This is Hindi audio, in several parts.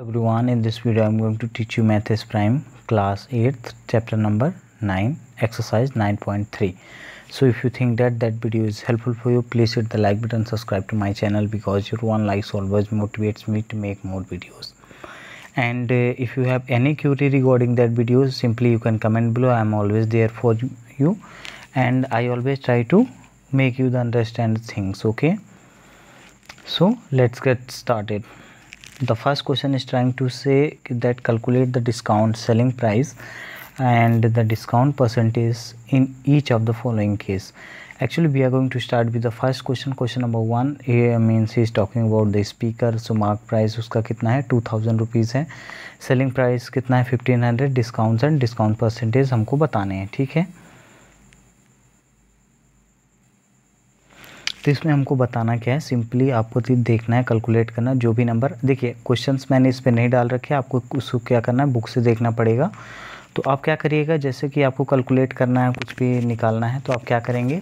Everyone, in this video I'm going to teach you Maths Prime class 8th chapter number 9 exercise 9.3. So if you think that video is helpful for you, please hit the like button, subscribe to my channel, because your one likes always motivates me to make more videos. And if you have any query regarding that video, simply you can comment below. I am always there for you and I always try to make you understand things. Okay, so let's get started. The first question is trying to say that calculate the discount selling price and the discount percentage in each of the following case. Actually we are going to start with the first question. Question number 1 means he is talking about the speaker. So mark price उसका कितना है 2000 रुपीज़ है, सेलिंग प्राइस कितना है 1500, डिस्काउंट्स एंड डिस्काउंट परसेंटेज हमको बताने हैं. ठीक है, तो इसमें हमको बताना क्या है, सिंपली आपको देखना है, कैलकुलेट करना जो भी नंबर. देखिए क्वेश्चंस मैंने इस पे नहीं डाल रखे, आपको उसको क्या करना है बुक से देखना पड़ेगा. तो आप क्या करिएगा, जैसे कि आपको कैलकुलेट करना है, कुछ भी निकालना है, तो आप क्या करेंगे,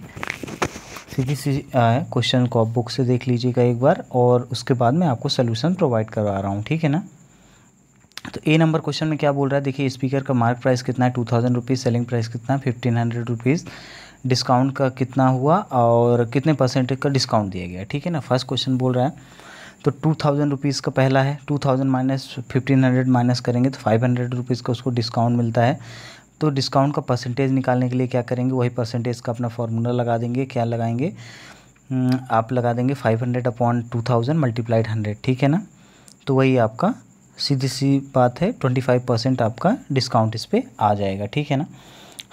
सीधी सी क्वेश्चन को आप बुक से देख लीजिएगा एक बार और उसके बाद मैं आपको सोल्यूशन प्रोवाइड करवा रहा हूँ. ठीक है ना. तो ए नंबर क्वेश्चन में क्या बोल रहा है, देखिए स्पीकर का मार्क प्राइस कितना है 2000 रुपीज़, सेलिंग प्राइस कितना है 1500 रुपीज़, डिस्काउंट का कितना हुआ और कितने परसेंटेज का डिस्काउंट दिया गया. ठीक है ना. फर्स्ट क्वेश्चन बोल रहा है तो 2000 रुपीज़ का पहला है, 2000 माइनस 1500 माइनस करेंगे तो 500 रुपीज़ का उसको डिस्काउंट मिलता है. तो डिस्काउंट का परसेंटेज निकालने के लिए क्या करेंगे, वही परसेंटेज का अपना फार्मूला लगा देंगे. क्या लगाएंगे, आप लगा देंगे 500 अपॉन 2000 मल्टीप्लाइड 100. ठीक है ना. तो वही आपका सीधी सी बात है, 25% आपका डिस्काउंट इस पर आ जाएगा. ठीक है ना.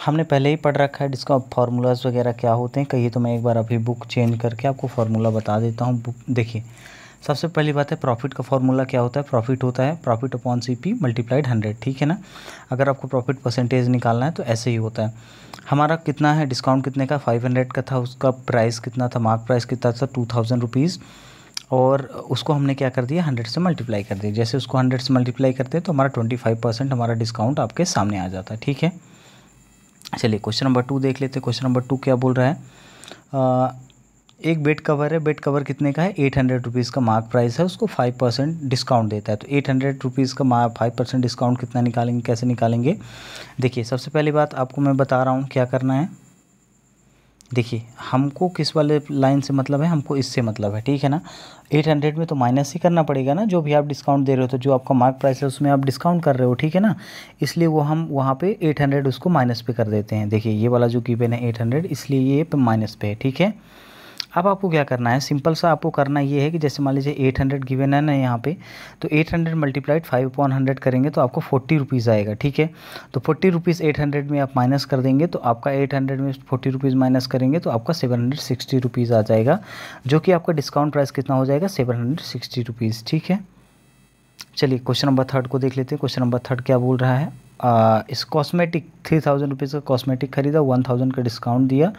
हमने पहले ही पढ़ रखा है डिस्काउंट फार्मूलाज वगैरह क्या होते हैं. कहिए तो मैं एक बार अभी बुक चेंज करके आपको फार्मूला बता देता हूँ. बुक देखिए, सबसे पहली बात है प्रॉफिट का फार्मूला क्या होता है, प्रॉफिट होता है प्रॉफिट अपॉन सीपी मल्टीप्लाइड 100. ठीक है ना. अगर आपको प्रॉफिट परसेंटेज निकालना है तो ऐसे ही होता है. हमारा कितना है डिस्काउंट कितने का 500 का था, उसका प्राइस कितना था, मार्क प्राइस कितना था 2000 रुपीज़, और उसको हमने क्या कर दिया 100 से मल्टीप्लाई कर दिया. जैसे उसको 100 से मल्टीप्लाई करते हैं तो हमारा 25% हमारा डिस्काउंट आपके सामने आ जाता है. ठीक है. चलिए क्वेश्चन नंबर 2 देख लेते हैं. क्वेश्चन नंबर 2 क्या बोल रहा है, एक बेड कवर है, बेड कवर कितने का है 800 रुपीज़ का मार्क प्राइस है, उसको 5% डिस्काउंट देता है. तो 800 रुपीज़ का 5% डिस्काउंट कितना निकालेंगे, कैसे निकालेंगे. देखिए सबसे पहली बात आपको मैं बता रहा हूँ क्या करना है. देखिए हमको किस वाले लाइन से मतलब है, हमको इससे मतलब है. ठीक है ना. 800 में तो माइनस ही करना पड़ेगा ना, जो भी आप डिस्काउंट दे रहे हो, तो जो आपका मार्क प्राइस है उसमें आप डिस्काउंट कर रहे हो. ठीक है ना. इसलिए वो हम वहाँ पे 800 उसको माइनस पे कर देते हैं. देखिए ये वाला जो गिवन है 800, इसलिए ये पे माइनस पे है. ठीक है. अब आपको क्या करना है, सिंपल सा आपको करना ये है कि जैसे मान लीजिए 800 गिवन है ना यहाँ पे, तो 800 मल्टीप्लाइड 5/100 करेंगे तो आपको 40 रुपीज़ आएगा. ठीक है. तो 40 रुपीज़ 800 में आप माइनस कर देंगे तो आपका 800 में 40 रुपीज़ माइनस करेंगे तो आपका 760 रुपीज़ आ जाएगा, जो कि आपका डिस्काउंट प्राइस कितना हो जाएगा 760 रुपीज़. ठीक है. चलिए क्वेश्चन नंबर 3 को देख लेते हैं. क्वेश्चन नंबर 3 क्या बोल रहा है, इस कॉस्मेटिक 3000 रुपीज़ का कॉस्मेटिक खरीदा, 1000 का डिस्काउंट दिया,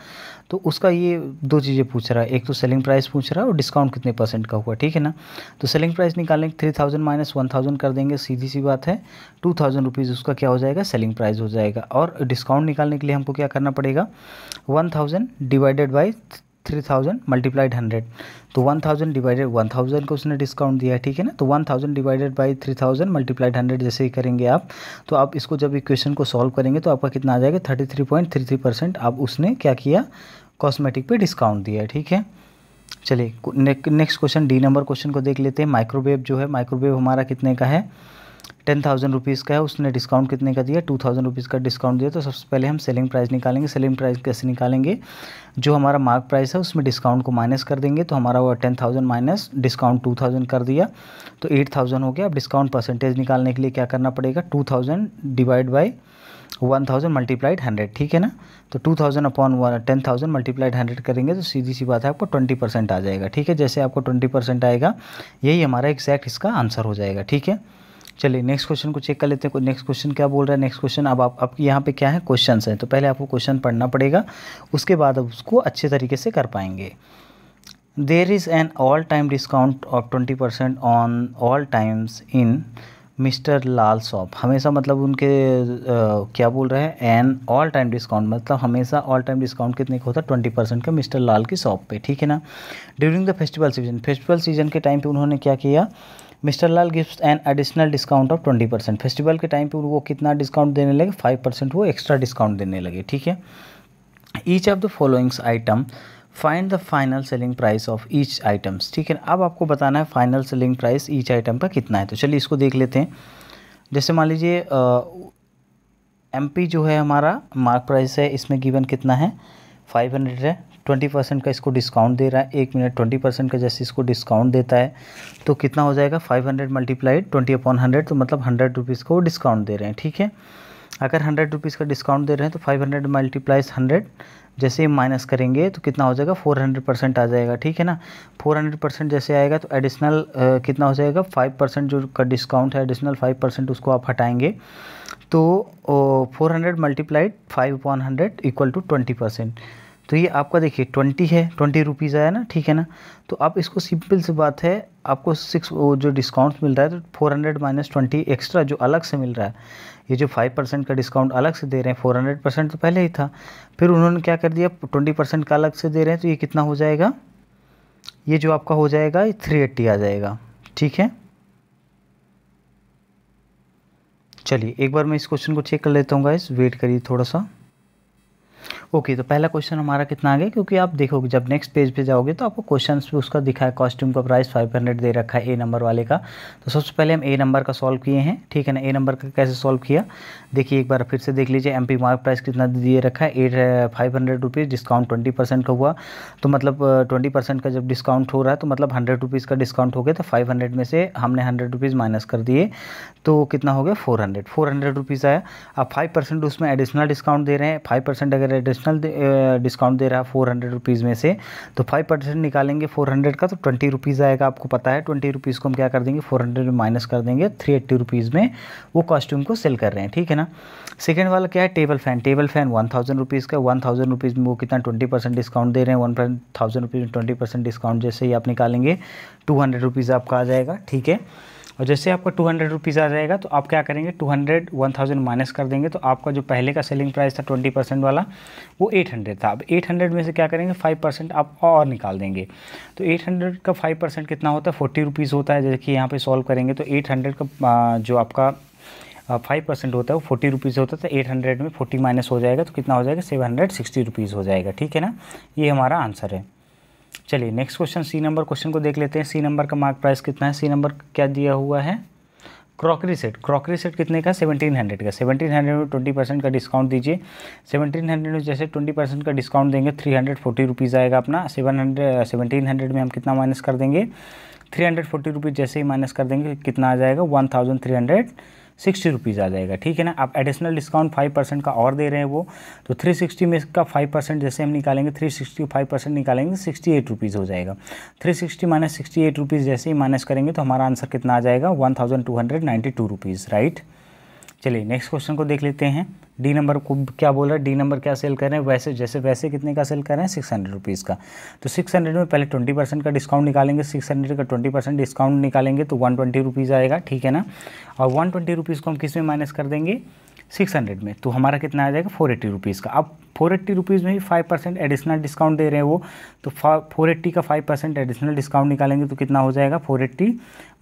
तो उसका ये दो चीज़ें पूछ रहा है, एक तो सेलिंग प्राइस पूछ रहा है और डिस्काउंट कितने परसेंट का हुआ. ठीक है ना. तो सेलिंग प्राइस निकालने 3000 माइनस 1000 कर देंगे, सीधी सी बात है 2000 रुपीज़ उसका क्या हो जाएगा सेलिंग प्राइस हो जाएगा. और डिस्काउंट निकालने के लिए हमको क्या करना पड़ेगा, 1000 डिवाइडेड बाई 3000 मल्टीप्लाइड 100. तो 1000 डिवाइडेड 1000 को उसने डिस्काउंट दिया है. ठीक है ना. तो 1000 डिवाइडेड बाई 3000 मल्टीप्लाइड 100 जैसे ही करेंगे आप, तो आप इसको जब इक्वेशन को सॉल्व करेंगे तो आपका कितना आ जाएगा 33.33% आप उसने क्या किया कॉस्मेटिक पे डिस्काउंट दिया है. ठीक है. चलिए next question D number question को देख लेते हैं. माइक्रोवेव जो है, माइक्रोवेव हमारा कितने का है 10,000 रुपीज़ का है, उसने डिस्काउंट कितने का दिया 2000 रुपीज़ का डिस्काउंट दिया. तो सबसे पहले हम सेलिंग प्राइस निकालेंगे. सेलिंग प्राइस कैसे निकालेंगे, जो हमारा मार्क प्राइस है उसमें डिस्काउंट को माइनस कर देंगे. तो हमारा वो 10,000 माइनस डिस्काउंट 2000 कर दिया तो 8000 हो गया. अब डिस्काउंट परसेंटेज निकालने के लिए क्या करना पड़ेगा, 2000 डिवाइड बाई 1000 मल्टीप्लाइड 100. ठीक है ना. तो 2000 अपॉन 10,000 मल्टीप्लाइड 100 करेंगे तो सीधी सी बात है आपको 20% आ जाएगा. ठीक है. जैसे आपको 20% आएगा यही हमारा एग्जैक्ट इसका आंसर हो जाएगा. ठीक है. चलिए नेक्स्ट क्वेश्चन को चेक कर लेते हैं. नेक्स्ट क्वेश्चन क्या बोल रहा है. नेक्स्ट क्वेश्चन अब यहाँ पे क्या है क्वेश्चंस हैं, तो पहले आपको क्वेश्चन पढ़ना पड़ेगा, उसके बाद अब उसको अच्छे तरीके से कर पाएंगे. There is an all time discount of 20% on all times in mister Lal shop. हमेशा मतलब उनके क्या बोल रहे हैं, एन ऑल टाइम डिस्काउंट मतलब हमेशा ऑल टाइम डिस्काउंट कितने का होता है 20% का मिस्टर लाल की शॉप पे. ठीक है ना. During the festival season, festival season के टाइम पे उन्होंने क्या किया mister Lal gives an additional discount of 20%। Festival के टाइम पे वो कितना डिस्काउंट देने लगे, 5% वो एक्स्ट्रा डिस्काउंट देने लगे, ठीक है। Each of the followings item find the final selling price of each items, ठीक है। अब आपको बताना है final selling price each item का कितना है। तो चलिए इसको देख लेते हैं। जैसे मान लीजिए एमपी जो है हमारा मार्क प्राइस है, इसमें गिवन कितना है 500 है, 20% का इसको डिस्काउंट दे रहा है। 1 मिनट 20% का जैसे इसको डिस्काउंट देता है तो कितना हो जाएगा 500 मल्टीप्लाइड 20/100, तो मतलब 100 रुपीज़ को डिस्काउंट दे रहे हैं, ठीक है। अगर 100 रुपीज़ का डिस्काउंट दे रहे हैं तो 500 मल्टीप्लाइज 100, जैसे माइनस करेंगे तो कितना हो जाएगा 400% आ जाएगा, ठीक है ना। 400% जैसे आएगा तो एडिशनल कितना हो जाएगा 5% जो का डिस्काउंट है, एडिशनल 5% उसको आप हटाएंगे तो 400 मल्टीप्लाइड 5/100 इक्वल टू 20%। तो ये आपका देखिए 20 है, 20 रुपीज़ आया ना, ठीक है ना। तो आप इसको सिंपल सी बात है, आपको 6 वो जो डिस्काउंट मिल रहा है तो 400 माइनस 20 एक्स्ट्रा जो अलग से मिल रहा है, ये जो 5% का डिस्काउंट अलग से दे रहे हैं, 400% तो पहले ही था, फिर उन्होंने क्या कर दिया 20% का अलग से दे रहे हैं, तो ये कितना हो जाएगा, ये जो आपका हो जाएगा ये 380 आ जाएगा, ठीक है। चलिए एक बार मैं इस क्वेश्चन को चेक कर लेता हूँ गाइस, वेट करिए थोड़ा सा। ओके तो पहला क्वेश्चन हमारा कितना आ गया, क्योंकि आप देखोगे जब नेक्स्ट पेज पे जाओगे तो आपको क्वेश्चन पे उसका दिखा है कॉस्ट्यूम का प्राइस 500 दे रखा है ए नंबर वाले का। तो सबसे पहले हम ए नंबर का सॉल्व किए हैं, ठीक है ना। ए नंबर का कैसे सॉल्व किया देखिए एक बार फिर से देख लीजिए। एमपी मार्क प्राइस कितना दिए रखा है 500 रुपीज़, डिस्काउंट 20% का हुआ, तो मतलब 20% का जब डिस्काउंट हो रहा है तो मतलब 100 रुपीज़ का डिस्काउंट हो गया, तो 500 में से हमने 100 रुपीज़ माइनस कर दिए तो कितना हो गया 400 रुपीज़ आया। अब 5% उसमें एडिशनल डिस्काउंट दे रहे हैं, 5% अगर एडिशनल डिस्काउंट दे रहा है 400 रुपीज़ में से, तो 5% निकालेंगे 400 का तो 20 रुपीज़ आएगा, आपको पता है। 20 रुपीज़ को हम क्या कर देंगे 400 में माइनस कर देंगे, 380 रुपीज़ में वो कॉस्ट्यूम को सेल कर रहे हैं, ठीक है ना। सेकेंड वाला क्या है टेबल फैन 1000 रुपीज़ का, 1000 रुपीज़ में वो कितना 20% डिस्काउंट दे रहे हैं, 1000 रुपीज़ में 20% डिस्काउंट जैसे ही आप निकालेंगे 200 रुपीज़ आपका आ जाएगा, ठीक है। और जैसे आपका 200 रुपीज़ आ जाएगा तो आप क्या करेंगे 1000 माइनस कर देंगे, तो आपका जो पहले का सेलिंग प्राइस था 20% वाला वो 800 था। अब 800 में से क्या करेंगे 5% आप और निकाल देंगे, तो 800 का 5% कितना होता है 40 रुपीज़ होता है। जैसे कि यहाँ पे सॉल्व करेंगे तो 800 का जो आपका 5% होता है वो 40 रुपीज़ होता है, तो 800 में 40 माइनस हो जाएगा तो कितना हो जाएगा 760 रुपीज़ हो जाएगा, ठीक है ना। ये हमारा आंसर है। चलिए next question C number question को देख लेते हैं। सी नंबर का मार्क प्राइस कितना है, सी नंबर क्या दिया हुआ है क्रॉकरी सेट कितने का 1700 का। 1700 में 20% का डिस्काउंट दीजिए। 1700 में जैसे 20% का डिस्काउंट देंगे 340 रुपीज़ आएगा अपना। 1700 में हम कितना माइनस कर देंगे 340 रुपीज़, जैसे ही माइनस कर देंगे कितना आ जाएगा 1360 रुपीज़ आ जाएगा, ठीक है ना। आप एडिशनल डिस्काउंट 5% का और दे रहे हैं वो, तो 360 में का 5% जैसे हम निकालेंगे 360 5% निकालेंगे 68 रुपीज़ हो जाएगा। 360 माइनस 68 रुपीज़ जैसे ही माइनस करेंगे तो हमारा आंसर कितना आ जाएगा 1292 रुपीज़, राइट। चलिए नेक्स्ट क्वेश्चन को देख लेते हैं। डी नंबर को क्या बोल रहा है, डी नंबर क्या सेल कर रहे हैं वैसे कितने का सेल कर रहे हैं 600 रुपीज़ का। तो 600 में पहले 20% का डिस्काउंट निकालेंगे, 600 का 20% डिस्काउंट निकालेंगे तो 120 रुपीज़ आएगा, ठीक है ना। और 120 रुपीज़ को हम किस में माइनस कर देंगे 600 में, तो हमारा कितना आ जाएगा 480 रुपीज़ का। अब 480 रुपीज़ में ही 5% एडिशनल डिस्काउंट दे रहे हैं वो, तो 480 का 5% एडिशनल डिस्काउंट निकालेंगे तो कितना हो जाएगा 480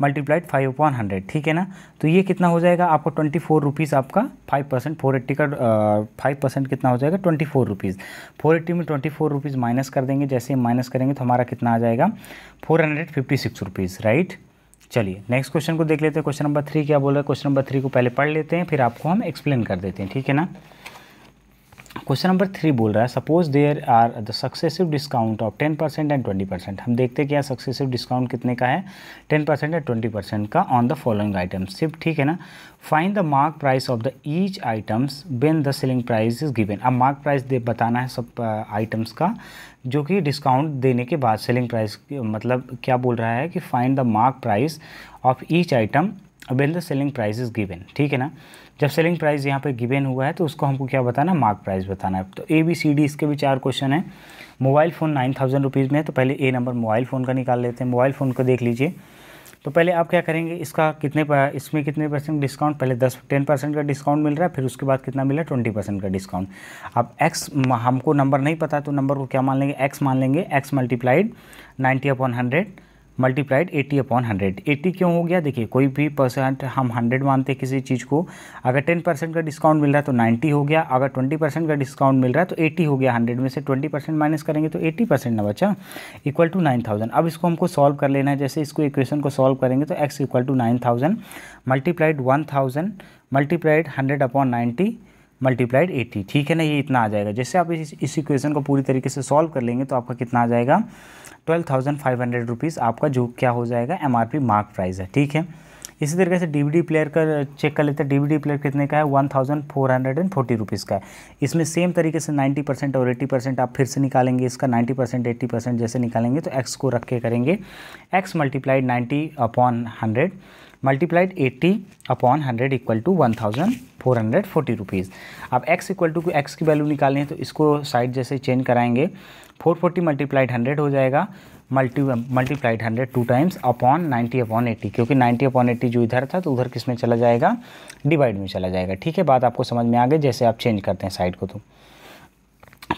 मल्टीप्लाइड 5/100, ठीक है ना। तो ये कितना हो जाएगा आपको 24 रुपीज़ आपका 5%, 480 का 5% कितना हो जाएगा 24 रुपीज़। 480 में 24 रुपीज़ माइनस कर देंगे, जैसे ही माइनस करेंगे तो हमारा कितना आ जाएगा 456 रुपीज़, राइट। चलिए नेक्स्ट क्वेश्चन को देख लेते हैं। क्वेश्चन नंबर 3 क्या बोल रहा है, क्वेश्चन नंबर 3 को पहले पढ़ लेते हैं फिर आपको हम एक्सप्लेन कर देते हैं, ठीक है ना। क्वेश्चन नंबर 3 बोल रहा है suppose there are the successive discount of 10% and 20%। हम देखते हैं क्या सक्सेसिव डिस्काउंट कितने का है 10% या 20% का ऑन द फॉलोइंग आइटम्स सिर्फ, ठीक है ना। Find the mark price of the each items when the selling price is given. अब मार्क प्राइस बताना है सब आइटम्स का जो कि डिस्काउंट देने के बाद सेलिंग प्राइस, मतलब क्या बोल रहा है कि find the mark price of each item when the selling price is given, ठीक है ना। जब सेलिंग प्राइस यहाँ पे गिवन हुआ है तो उसको हमको क्या बताना मार्क प्राइस बताना है। तो ABCD इसके भी 4 क्वेश्चन है। मोबाइल फ़ोन 9000 रुपीज़ में है, तो पहले ए नंबर मोबाइल फ़ोन का निकाल लेते हैं। मोबाइल फ़ोन को देख लीजिए, तो पहले आप क्या करेंगे इसका इसमें कितने परसेंट डिस्काउंट, पहले 10% का डिस्काउंट मिल रहा है, फिर उसके बाद कितना मिल रहा है 20% का डिस्काउंट। अब x हमको नंबर नहीं पता तो नंबर को क्या मान लेंगे x मान लेंगे, x मल्टीप्लाइड 90/100 मल्टीप्लाइड 80 अपॉन 100। 80 क्यों हो गया, देखिए कोई भी परसेंट हम 100 मानते हैं किसी चीज़ को, अगर 10% का डिस्काउंट मिल रहा है तो 90 हो गया, अगर 20% का डिस्काउंट मिल रहा है तो 80 हो गया। 100 में से 20% माइनस करेंगे तो 80% ना बचा, इक्वल टू 9000। अब इसको हमको सॉल्व कर लेना है। जैसे इसको इक्वेशन को सॉल्व करेंगे तो x equal to 9000 multiplied 1000 multiplied 100 upon 90 multiplied 80, ठीक है ना, ये इतना आ जाएगा। जैसे आप इस इक्वेशन को पूरी तरीके से सॉल्व कर लेंगे तो आपका कितना आ जाएगा, 12,500 रुपीज़ आपका जो क्या हो जाएगा, MRP मार्क प्राइस है, ठीक है। इसी तरीके से DVD प्लेयर का चेक कर लेते हैं। DVD प्लेयर कितने का है, 1440 रुपीज़ का है। इसमें सेम तरीके से 90% और 80% आप फिर से निकालेंगे। इसका 90% 80% जैसे निकालेंगे तो x को रख के करेंगे, x multiplied 90 upon 100 multiplied 80 upon 100 equal to 1440 rupees. अब x इक्वल टू x की वैल्यू निकालनी है तो इसको साइड जैसे चेंज कराएंगे, 440 मल्टीप्लाइड 100 हो जाएगा, मल्टीप्लाइड 100 2 टाइम्स अपॉन 90 अपॉन 80, क्योंकि 90 अपॉन 80 जो इधर था तो उधर किस में चला जाएगा, डिवाइड में चला जाएगा, ठीक है। बात आपको समझ में आ गई जैसे आप चेंज करते हैं साइड को।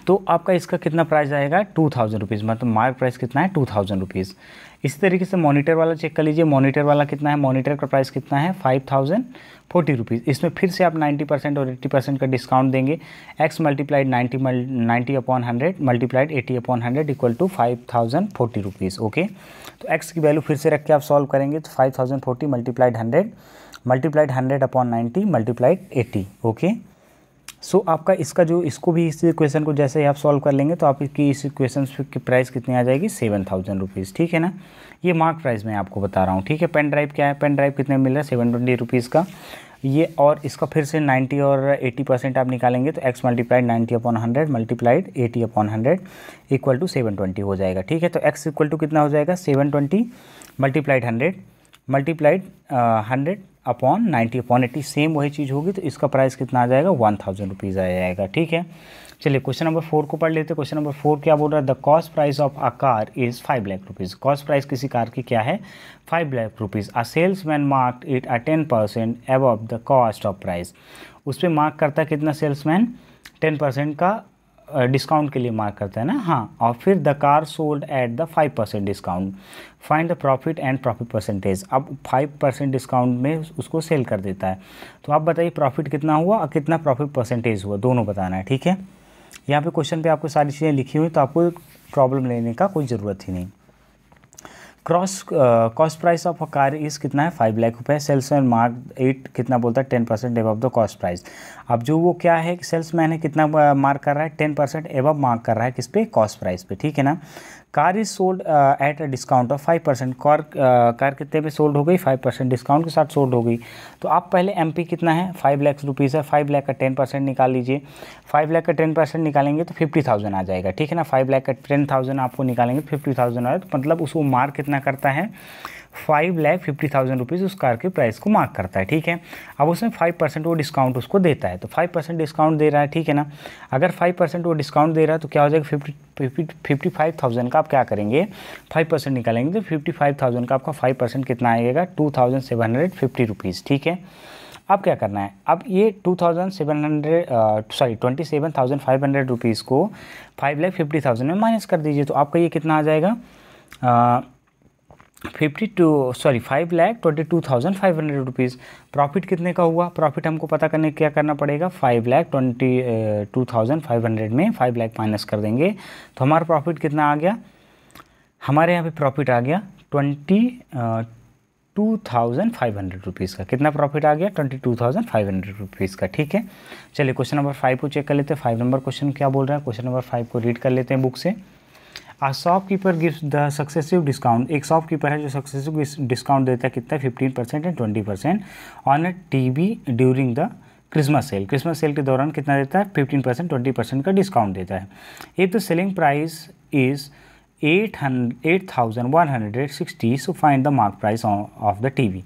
तो आपका इसका कितना प्राइस आएगा, 2000 रुपीज़, मतलब मार्क प्राइस कितना है, 2000 रुपीज़। इसी तरीके से मॉनिटर वाला चेक कर लीजिए। मॉनिटर वाला कितना है, मॉनिटर का प्राइस कितना है, 5040 रुपीज़। इसमें फिर से आप 90% और 80% का डिस्काउंट देंगे। x multiplied 90 upon 100 multiplied 80 upon 100 equal to 5040 rupees, okay. तो x की वैल्यू फिर से रख के आप सॉल्व करेंगे तो 5040 multiplied 100 upon 90 multiplied 80, okay. So आपका इसका जो इसको भी इस इक्वेशन को जैसे ही आप सॉल्व कर लेंगे तो आपकी इस इक्वेशन की प्राइस कितनी आ जाएगी, 7000 रुपीज़, ठीक है ना। ये मार्क प्राइस मैं आपको बता रहा हूँ, ठीक है। पेन ड्राइव क्या है, पेन ड्राइव कितने मिल रहा है, 720 रुपीज़ का ये। और इसका फिर से 90 और 80% आप निकालेंगे तो x multiplied 90 upon 100 multiplied 80 upon 100 equal to 720 हो जाएगा, ठीक है। तो x इक्वल टू कितना हो जाएगा, 720 multiplied 100 multiplied 100 upon 90 upon 80, same वही चीज़ होगी। तो इसका प्राइस कितना आ जाएगा, 1000 रुपीज़ आ जाएगा, ठीक है। चलिए क्वेश्चन नंबर 4 को पढ़ लेते हैं। क्वेश्चन नंबर 4 क्या बोल रहा है, the cost price of a car is 5 lakh rupees. Cost price किसी कार की क्या है, 5 lakh rupees. A salesman marked it 10% above the cost of price. उस पर मार्क करता है कितना सेल्समैन, 10% का डिस्काउंट के लिए मार्क करता है ना, हाँ। और फिर the car sold at the 5% discount, find the profit and profit percentage. अब 5% डिस्काउंट में उसको सेल कर देता है। तो आप बताइए प्रॉफिट कितना हुआ और कितना प्रॉफिट परसेंटेज हुआ, दोनों बताना है, ठीक है। यहाँ पे क्वेश्चन पे आपको सारी चीज़ें लिखी हुई तो आपको प्रॉब्लम लेने का कोई ज़रूरत ही नहीं। Cost price of a car is कितना है, 5 लाख रुपये। सेल्समैन मार्क 8 कितना बोलता है, 10% एबव द कॉस्ट प्राइस। अब जो वो क्या है, सेल्समैन है, कितना मार्क कर रहा है, 10% एबव मार्क कर रहा है किस पे, कॉस्ट प्राइस पे, ठीक है ना। Car is sold at a discount of 5%। Car कितने पे सोल्ड हो गई, 5% डिस्काउंट के साथ सोल्ड हो गई। तो आप पहले MP कितना है, 5 लाख रुपीज़ है, 5 लाख का 10% निकाल लीजिए। 5 लाख का 10% निकालेंगे तो 50,000 आ जाएगा, ठीक है ना। 5 लाख का 10,000 आपको निकालेंगे 50,000 आए, तो मतलब उसको मार्क कितना करता है, 5,50,000 रुपीज़ उस कार के प्राइस को मार्क करता है, ठीक है। अब उसमें 5% वो डिस्काउंट उसको देता है, तो 5% डिस्काउंट दे रहा है, ठीक है ना। अगर 5% वो डिस्काउंट दे रहा है तो क्या हो जाएगा, 55,000 का आप क्या करेंगे, 5% निकालेंगे तो 55,000 का आपका 5% कितना आएगा, 2,750 रुपीज़, ठीक है। अब क्या करना है, अब ये 27,500 रुपीज़ को 5,50,000 में माइनस कर दीजिए। तो आपका ये कितना आ जाएगा, 5,22,500 रुपीज़। प्रॉफिट कितने का हुआ, प्रॉफिट हमको पता करने क्या करना पड़ेगा, 5,22,500 में 5 लाख माइनस कर देंगे तो हमारा प्रॉफिट कितना आ गया, हमारे यहाँ पे प्रॉफिट आ गया 22,500 रुपीज़ का। कितना प्रॉफिट आ गया, 22,500 रुपीज़ का, ठीक है। चलिए क्वेश्चन नंबर 5 को चेक कर लेते हैं। 5 नंबर क्वेश्चन क्या बोल रहा है, क्वेश्चन नंबर 5 को रीड कर लेते हैं बुक से। A shopkeeper gives the successive discount. एक शॉपकीपर है जो सक्सेसिव डिस्काउंट देता है कितना, 15% and 20% on a TV during the Christmas sale. Christmas sale के दौरान कितना देता है, 15% 20% का डिस्काउंट देता है। If the selling price is 8,160, so find the mark price of the TV।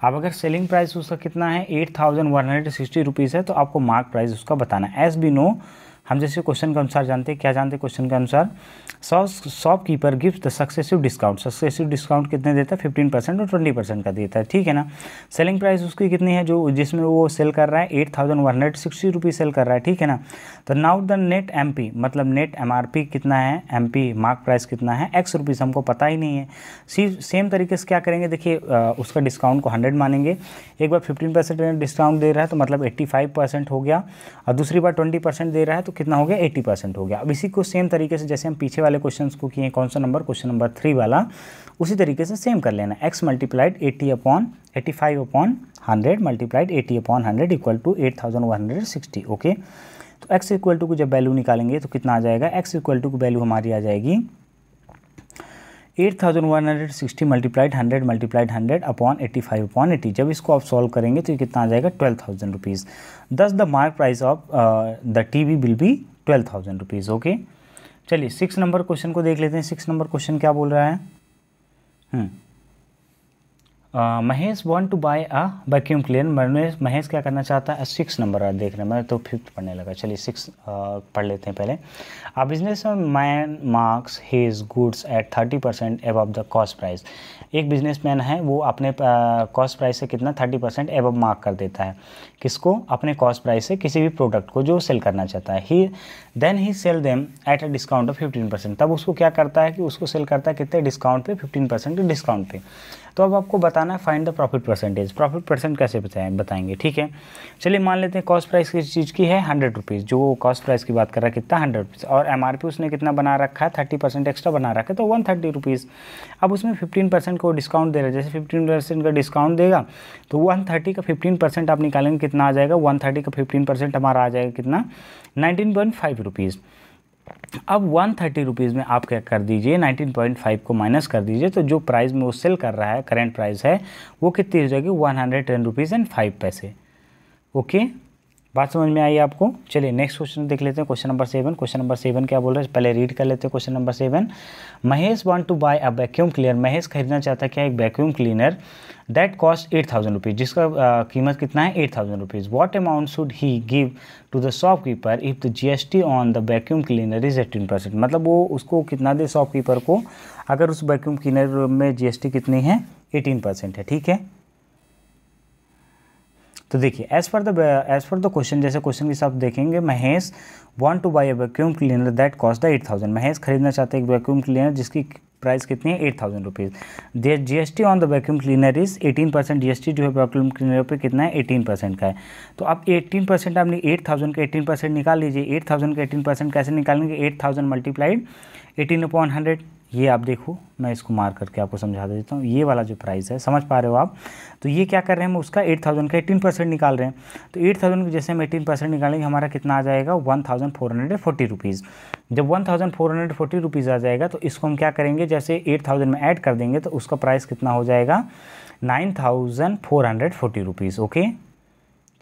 अब अगर सेलिंग प्राइस उसका कितना है, 8,160 रुपीज़ है, तो आपको मार्क प्राइस उसका बताना है। एज बी नो हम जैसे क्वेश्चन के अनुसार जानते हैं, क्या जानते हैं क्वेश्चन के अनुसार, shopkeeper gives the successive discount. Successive discount कितने देता है, 15% और 20% का देता है, ठीक है ना। सेलिंग प्राइस उसकी कितनी है, जो जिसमें वो सेल कर रहा है 8160 रुपीज़ सेल कर रहा है, ठीक है ना। तो नाउ द नेट एमपी, मतलब नेट एमआरपी कितना है, एमपी मार्क प्राइस कितना है, एक्स रुपीज़, हमको पता ही नहीं है। सेम तरीके से क्या करेंगे, देखिए उसका डिस्काउंट को 100 मानेंगे। एक बार 15% डिस्काउंट दे रहा है तो मतलब 85% हो गया, और दूसरी बार 20% दे रहा है तो कितना हो गया, 80% हो गया। अब इसी को सेम तरीके से जैसे हम पीछे वाले क्वेश्चन को किए, कौन सा नंबर, क्वेश्चन नंबर 3 वाला, उसी तरीके से सेम कर लेना। x multiplied 85/100 multiplied 80/100 equal to 8160। Okay, तो x इक्वल टू को जब वैल्यू निकालेंगे तो कितना आ जाएगा, x इक्वल टू की वैल्यू हमारी आ जाएगी 8160 मल्टीप्लाइड 100 मल्टीप्लाइड 100/85/80। जब इसको आप सॉल्व करेंगे तो ये कितना आ जाएगा, 12,000 रुपीज़। दस the mark price of the TV will be 12,000 rupees. Okay, चलिए 6 नंबर क्वेश्चन को देख लेते हैं। 6 नंबर क्वेश्चन क्या बोल रहा है, Mahesh want to buy a vacuum cleaner. Mahesh क्या करना चाहता है, 6 नंबर देख रहे हैं, मैं तो 5th पढ़ने लगा। चलिए 6 पढ़ लेते हैं पहले। A business man marks his goods at 30% above the cost price. एक बिजनेसमैन है, वो अपने कॉस्ट प्राइस से कितना 30% एबव मार्क कर देता है, किसको, अपने कॉस्ट प्राइस से किसी भी प्रोडक्ट को जो सेल करना चाहता है। Then he sell them at a discount of 15%। तब उसको क्या करता है कि उसको सेल करता है कितने डिस्काउंट पे, 15% डिस्काउंट पे। तो अब आपको बताना है find the profit percentage. Profit percent कैसे बताएंगे, ठीक है। चलिए मान लेते हैं कॉस्ट प्राइस किस चीज़ की है, 100 रुपीज़, जो कॉस्ट प्राइस की बात कर रहा है कितना, 100 रुपीज़, और एमआरपी उसने कितना बना रखा है, 30% एक्स्ट्रा बना रखा है, तो 130 रुपीज़। अब उसमें 15% को डिस्काउंट दे रहा है, जैसे 15% का डिस्काउंट देगा तो 130 का 15% आप निकालेंगे, कितना आ जाएगा, 130 का 15% हमारा आ जाएगा कितना, 19.5 रुपीज़। अब 130 रुपीज़ में आप क्या कर दीजिए, 19.5 को माइनस कर दीजिए, तो जो प्राइस में वो सेल कर रहा है, करेंट प्राइस है, वो कितनी हो जाएगी, 110 रुपीज़ एंड 5 पैसे। ओके, बात समझ में आई आपको। चलिए नेक्स्ट क्वेश्चन देख लेते हैं, क्वेश्चन नंबर 7। क्वेश्चन नंबर 7 क्या बोल रहे हैं, पहले रीड कर लेते हैं। Question number 7, Mahesh want to buy a vacuum cleaner. Mahesh खरीदना चाहता है क्या, एक vacuum cleaner that cost 8000 rupees, जिसका कीमत कितना है, 8000 rupees. What amount should he give to the shopkeeper if the GST on the vacuum cleaner is 18%। मतलब वो उसको कितना दे शॉपकीपर को, अगर उस वैक्यूम क्लीनर में GST कितनी है, 18% है, ठीक है। तो देखिए एज पर द क्वेश्चन, जैसे क्वेश्चन के हिसाब से देखेंगे, Mahesh want to buy a vacuum cleaner that cost the 8000। Mahesh खरीदना चाहते हैं एक वैक्यूम क्लीनर जिसकी प्राइस कितनी है, 8000 rupees. GST on the vacuum cleaner is 18%। GST जो है वैक्यूम क्लीनर पे कितना है, 18% का है। तो आप 18% आपने 8000 का 18% निकाल लीजिए। 8000 का 18% कैसे निकालेंगे, 8000 मल्टीप्लाइड 18/100। ये आप देखो, मैं इसको मार करके आपको समझा देता हूँ। ये वाला जो प्राइस है, समझ पा रहे हो आप, तो ये क्या कर रहे हैं, हम उसका 8000 का 18% निकाल रहे हैं। तो 8000 जैसे हम 18% निकालेंगे, हमारा कितना आ जाएगा, 1440 रुपीज़। जब 1440 रुपीज़ आ जाएगा तो इसको हम क्या करेंगे, जैसे 8000 में ऐड कर देंगे तो उसका प्राइस कितना हो जाएगा, 9440 रुपीज़। ओके,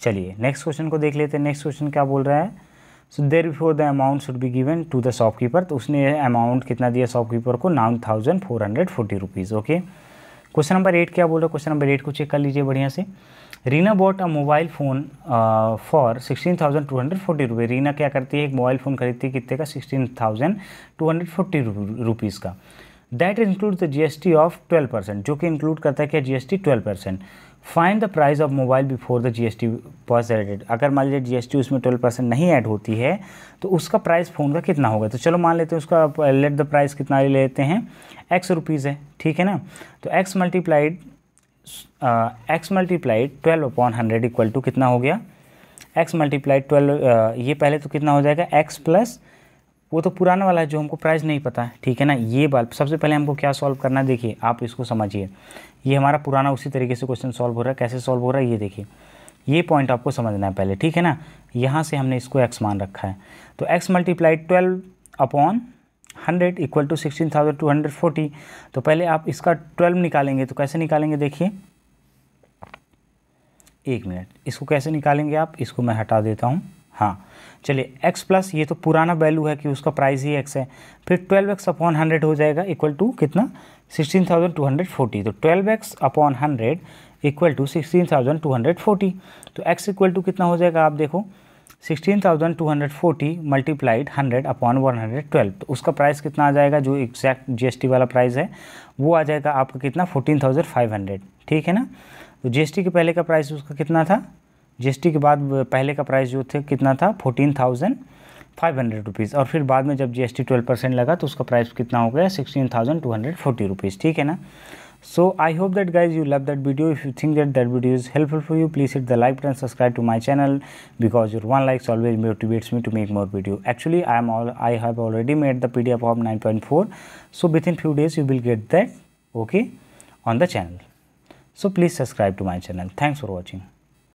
चलिए नेक्स्ट क्वेश्चन को देख लेते हैं। नेक्स्ट क्वेश्चन क्या बोल रहा है, so there before the amount should be given to the shopkeeper. तो उसने अमाउंट कितना दिया शॉपकीपर को, 9440 रुपीज़। ओके, क्वेश्चन नंबर 8 क्या बोल रहा है, क्वेश्चन नंबर 8 को चेक कर लीजिए बढ़िया से। Reena bought a mobile phone for 16,240 रुपये। रीना क्या करती है, एक मोबाइल फ़ोन खरीदती है कितने का, 16,240 रुपीज़ का। That include the GST of 12%, जो कि इंक्लूड करता है क्या, GST 12%। Find the price of mobile before the GST was added. अगर मान लीजिए GST उसमें 12% नहीं ऐड होती है तो उसका प्राइस फ़ोन का कितना होगा। तो चलो मान लेते हैं उसका लेट द प्राइस कितना ले लेते हैं, x रुपीज़ है, ठीक है ना। तो x मल्टीप्लाइड 12/100 इक्वल टू कितना हो गया, x मल्टीप्लाइड 12, ये पहले तो कितना हो जाएगा, x प्लस वो तो पुराना वाला है जो हमको प्राइस नहीं पता है, ठीक है ना। ये बात सबसे पहले हमको क्या सॉल्व करना है, देखिए आप इसको समझिए। ये हमारा पुराना उसी तरीके से क्वेश्चन सॉल्व हो रहा है। कैसे सॉल्व हो रहा है ये देखिए, ये पॉइंट आपको समझना है पहले, ठीक है ना। यहाँ से हमने इसको x मान रखा है, तो x मल्टीप्लाइड 12/100 इक्वल टू 16,240। तो पहले आप इसका 12 निकालेंगे, तो कैसे निकालेंगे देखिए, एक मिनट, इसको कैसे निकालेंगे आप, इसको मैं हटा देता हूँ। हाँ चलिए, x प्लस ये तो पुराना वैल्यू है कि उसका प्राइस ही x है, फिर 12x/100 हो जाएगा इक्वल टू कितना, 16,240। तो 12x/100 इक्वल टू 16,240। तो x इक्वल टू कितना हो जाएगा, आप देखो 16,240 मल्टीप्लाइड 100 अपॉन 112, तो उसका प्राइस कितना आ जाएगा, जो एग्जैक्ट जीएसटी वाला प्राइस है वो आ जाएगा आपका कितना 14,500, ठीक है ना। तो जीएसटी के पहले का प्राइस उसका कितना था, जीएसटी के बाद पहले का प्राइस जो थे कितना था 14,500 रुपीज़, और फिर बाद में जब जीएसटी 12% लगा तो उसका प्राइस कितना हो गया 16,240 रुपीज़, ठीक है ना। So I hope that guys you love that video. If you think that video is helpful for you, please hit the like button, subscribe to my channel, because your one likes always motivates me to make more video. Actually I have already made the PDF of 9.4, so within few days you will get that, okay, on the channel. So please subscribe to my channel. Thanks for watching.